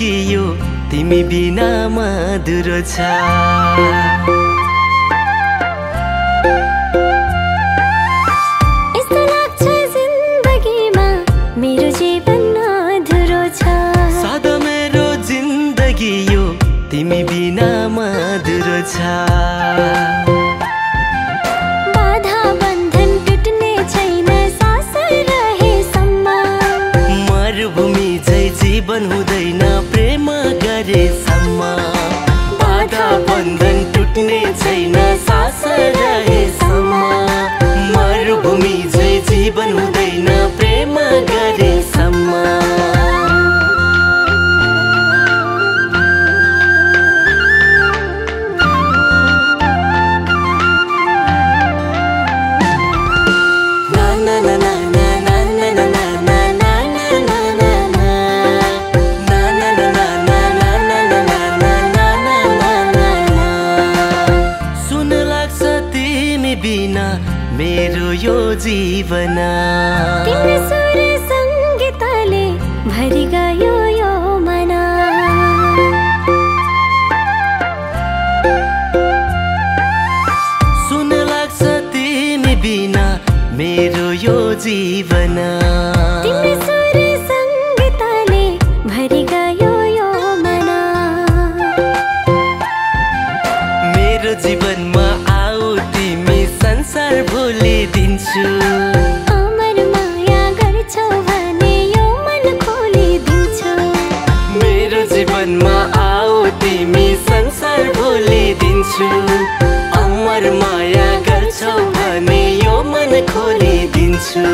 जिन्दगी यो तिमी बिना मधुरो छ। यस्तो लाग्छ जिन्दगीमा मेरो जीवन अधुरो छ। सदा मेरो जिन्दगी यो तिमी बिना मधुरो छ। बाधा बन्धन टुट्ने छैन सास रहेसम्म। मरुभूमि झै जीवन हुँदैन प्रेम गरेसम्म। बाधा बन्धन टुट्ने छैन सास रहेसम्म। मरुभूमि झै जीवन हुँदैन प्रेम गरेसम्म। बिना मेरो यो जीवन तिम्रो सुर संगीतले भरि गयो यो मन। सुन लाग्छ तिमी बिना मेरो यो जीवन। तिम्रो सुर संगीतले भरि गयो यो मन। मेरो जीवनमा संसार भुलिदिन्छु। अमर माया गर्छौ भने यो मन खोलिदिन्छु। मेरो जीवनमा आऊ तिमी संसार भुलिदिन्छु। अमर माया गर्छौ भने यो मन खोलिदिन्छु।